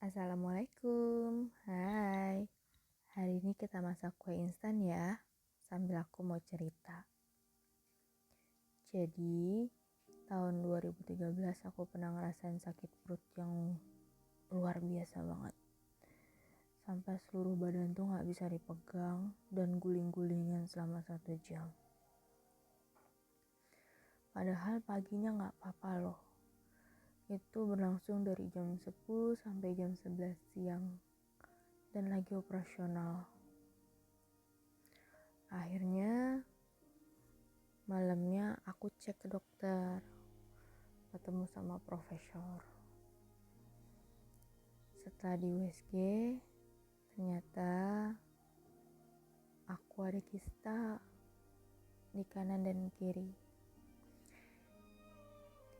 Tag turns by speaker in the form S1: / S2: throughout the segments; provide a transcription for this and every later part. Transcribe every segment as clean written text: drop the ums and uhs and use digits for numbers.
S1: Assalamualaikum, hai. Hari ini kita masak kue instan ya, sambil aku mau cerita. Jadi, tahun 2013 aku pernah ngerasain sakit perut yang luar biasa banget. Sampai seluruh badan tuh gak bisa dipegang dan guling-gulingan selama 1 jam. Padahal paginya gak apa-apa loh. Itu berlangsung dari jam 10 sampai jam 11 siang dan lagi operasional. Akhirnya malamnya aku cek ke dokter, ketemu sama profesor. Setelah di USG, ternyata aku ada kista di kanan dan kiri.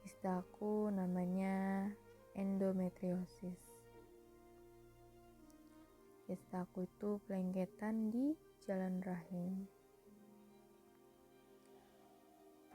S1: Kista aku namanya endometriosis. Kista aku itu pelengketan di jalan rahim.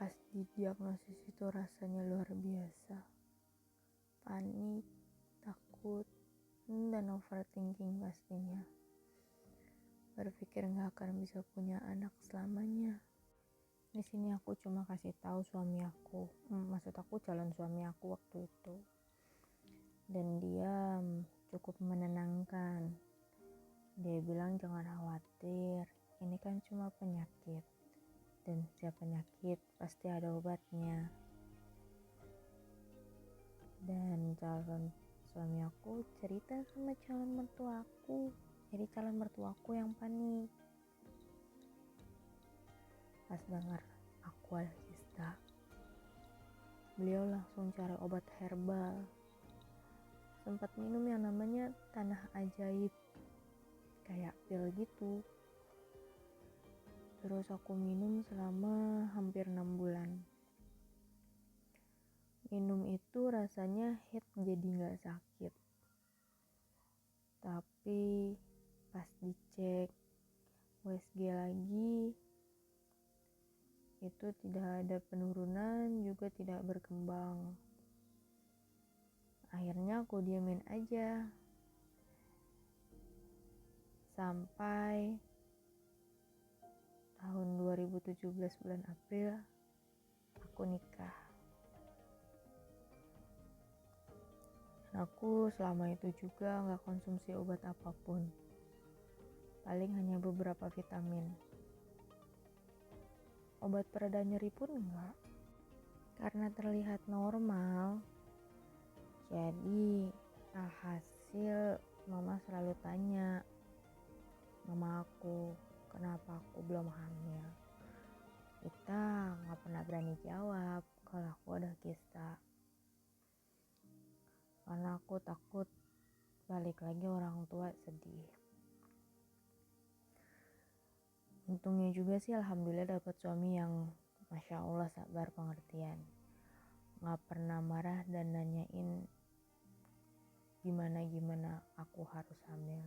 S1: Pas didiagnosis itu rasanya luar biasa. Panik, takut, dan overthinking pastinya. Berpikir gak akan bisa punya anak selamanya. Di sini aku cuma kasih tahu suami aku, maksud aku calon suami aku waktu itu. Dan dia cukup menenangkan. Dia bilang jangan khawatir, ini kan cuma penyakit. Dan setiap penyakit pasti ada obatnya. Dan calon suami aku cerita sama calon mertua aku. Jadi calon mertua aku yang panik. Pas dengar aku ada kista, beliau langsung cari obat herbal. Sempat minum yang namanya tanah ajaib, kayak pil gitu. Terus aku minum selama hampir 6 bulan. Minum itu rasanya head jadi gak sakit. Tapi pas dicek USG lagi, itu tidak ada penurunan, juga tidak berkembang. Akhirnya aku diamin aja. Sampai tahun 2017 bulan April, aku nikah. Dan aku selama itu juga gak konsumsi obat apapun. Paling hanya beberapa vitamin. Obat pereda nyeri pun enggak. Karena terlihat normal, jadi alhasil mama selalu tanya mama aku kenapa aku belum hamil. Kita gak pernah berani jawab kalau aku ada kista. Karena aku takut balik lagi orang tua sedih. Untungnya juga sih alhamdulillah dapat suami yang Masya Allah sabar pengertian. Gak pernah marah dan nanyain gimana aku harus hamil.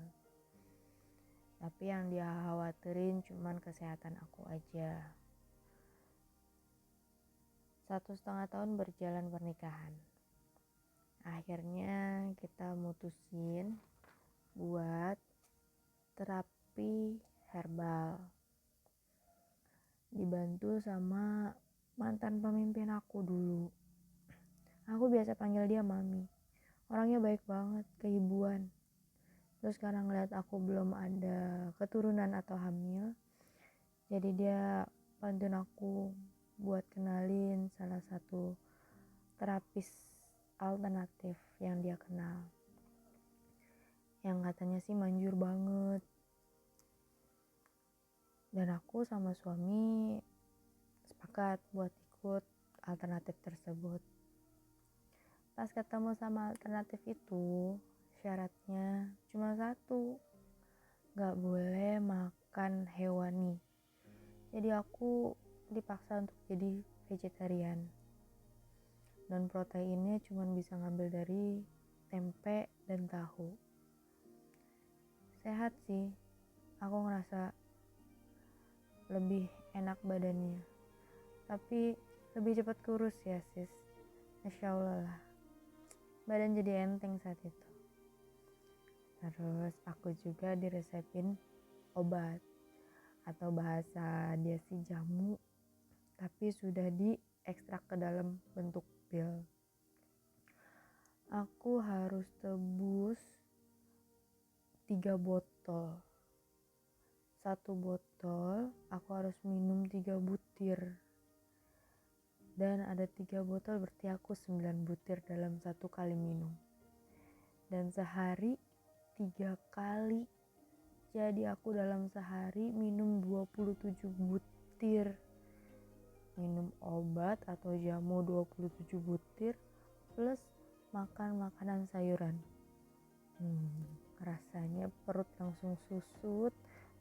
S1: Tapi yang dia khawatirin cuman kesehatan aku aja. 1,5 tahun berjalan pernikahan. Akhirnya kita mutusin buat terapi herbal. Dibantu sama mantan pemimpin aku dulu. Aku biasa panggil dia mami. Orangnya baik banget, keibuan. Terus sekarang ngeliat aku belum ada keturunan atau hamil, jadi dia bantuin aku buat kenalin salah satu terapis alternatif yang dia kenal. Yang katanya sih manjur banget. Dan aku sama suami sepakat buat ikut alternatif tersebut. Pas ketemu sama alternatif itu, syaratnya cuma satu, gak boleh makan hewani. Jadi aku dipaksa untuk jadi vegetarian. Dan proteinnya cuma bisa ngambil dari tempe dan tahu. Sehat sih, aku ngerasa lebih enak badannya. Tapi lebih cepat kurus ya sis. Masya Allah lah. Badan jadi enteng saat itu. Terus aku juga diresepin obat, atau bahasa dia sih jamu, tapi sudah diekstrak ke dalam bentuk pil. Aku harus tebus 3 botol. 1 botol aku harus minum 3 butir. Dan ada 3 botol berarti aku 9 butir dalam 1 kali minum. Dan sehari 3 kali. Jadi aku dalam sehari minum 27 butir. Minum obat atau jamu 27 butir plus makan makanan sayuran. Rasanya perut langsung susut,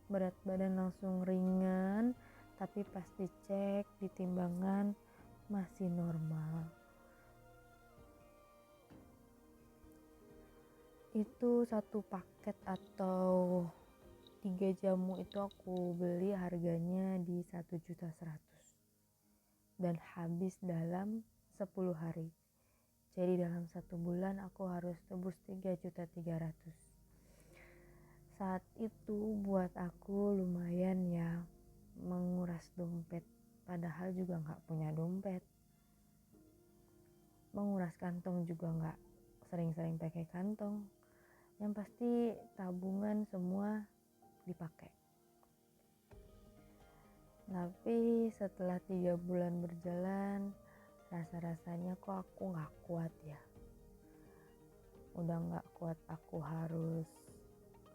S1: berat badan langsung ringan, tapi pas dicek di timbangan masih normal. Itu 1 paket atau 3 jamu itu aku beli harganya di 1.100.000 dan habis dalam 10 hari. Jadi dalam 1 bulan aku harus tebus 3.300.000. Saat itu buat aku lumayan ya, menguras dompet, padahal juga gak punya dompet. Menguras kantong juga gak sering-sering pakai kantong. Yang pasti tabungan semua dipakai. Tapi setelah 3 bulan berjalan, rasa-rasanya kok aku gak kuat ya. Udah gak kuat, aku harus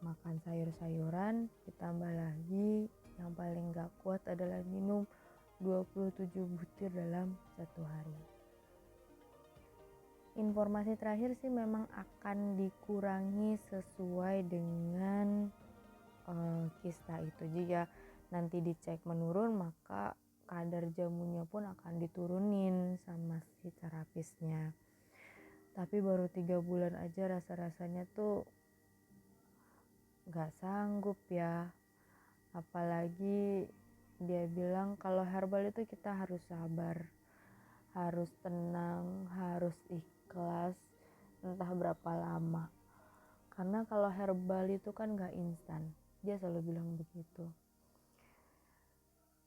S1: makan sayur-sayuran, ditambah lagi yang paling gak kuat adalah minum 27 butir dalam 1 hari. Informasi terakhir sih memang akan dikurangi sesuai dengan kista itu. Jika nanti dicek menurun, maka kadar jamunya pun akan diturunin sama si terapisnya. Tapi baru 3 bulan aja rasa-rasanya tuh gak sanggup ya. Apalagi dia bilang kalau herbal itu kita harus sabar, harus tenang, harus ikhlas, entah berapa lama. Karena kalau herbal itu kan gak instan, dia selalu bilang begitu.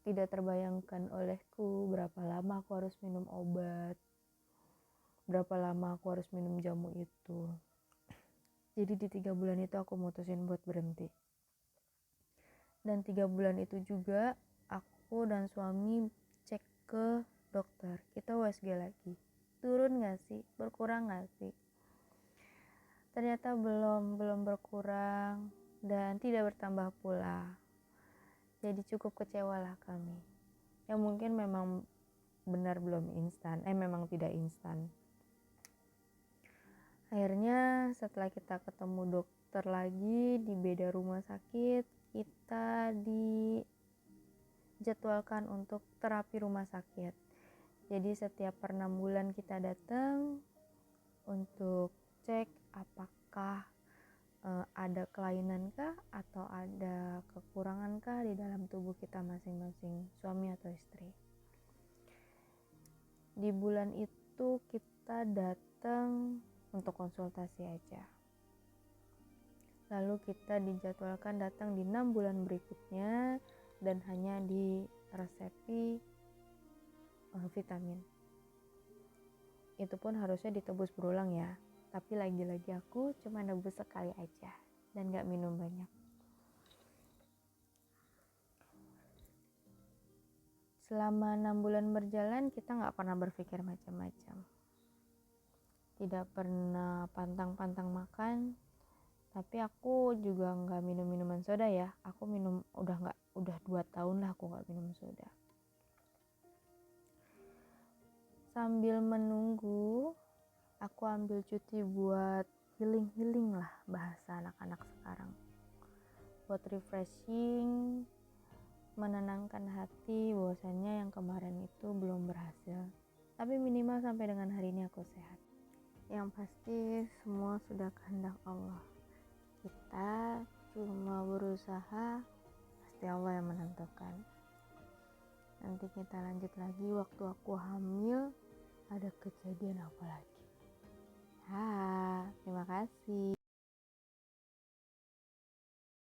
S1: Tidak terbayangkan olehku berapa lama aku harus minum obat, berapa lama aku harus minum jamu itu. Jadi di 3 bulan itu aku mutusin buat berhenti. Dan 3 bulan itu juga aku dan suami cek ke dokter, kita USG lagi, turun gak sih, berkurang gak sih. Ternyata belum berkurang dan tidak bertambah pula. Jadi cukup kecewa lah kami. Ya mungkin memang benar belum instan, memang tidak instan. Akhirnya setelah kita ketemu dokter lagi di beda rumah sakit, kita dijadwalkan untuk terapi rumah sakit. Jadi setiap per 6 bulan kita datang untuk cek apakah ada kelainankah atau ada kekurangankah di dalam tubuh kita masing-masing, suami atau istri. Di bulan itu kita datang untuk konsultasi aja. Lalu kita dijadwalkan datang di 6 bulan berikutnya dan hanya diresepi vitamin. Itu pun harusnya ditebus berulang ya. Tapi lagi-lagi aku cuma nebus sekali aja dan gak minum banyak. Selama 6 bulan berjalan kita gak pernah berpikir macam-macam. Tidak pernah pantang-pantang makan. Tapi aku juga gak minum minuman soda ya. Aku minum udah 2 tahun lah aku gak minum soda. Sambil menunggu, aku ambil cuti buat healing lah bahasa anak-anak sekarang. Buat refreshing, menenangkan hati bahwasanya yang kemarin itu belum berhasil. Tapi minimal sampai dengan hari ini aku sehat. Yang pasti semua sudah kehendak Allah. Kita cuma berusaha, pasti Allah yang menentukan. Nanti kita lanjut lagi waktu aku hamil, ada kejadian apa lagi. Terima kasih.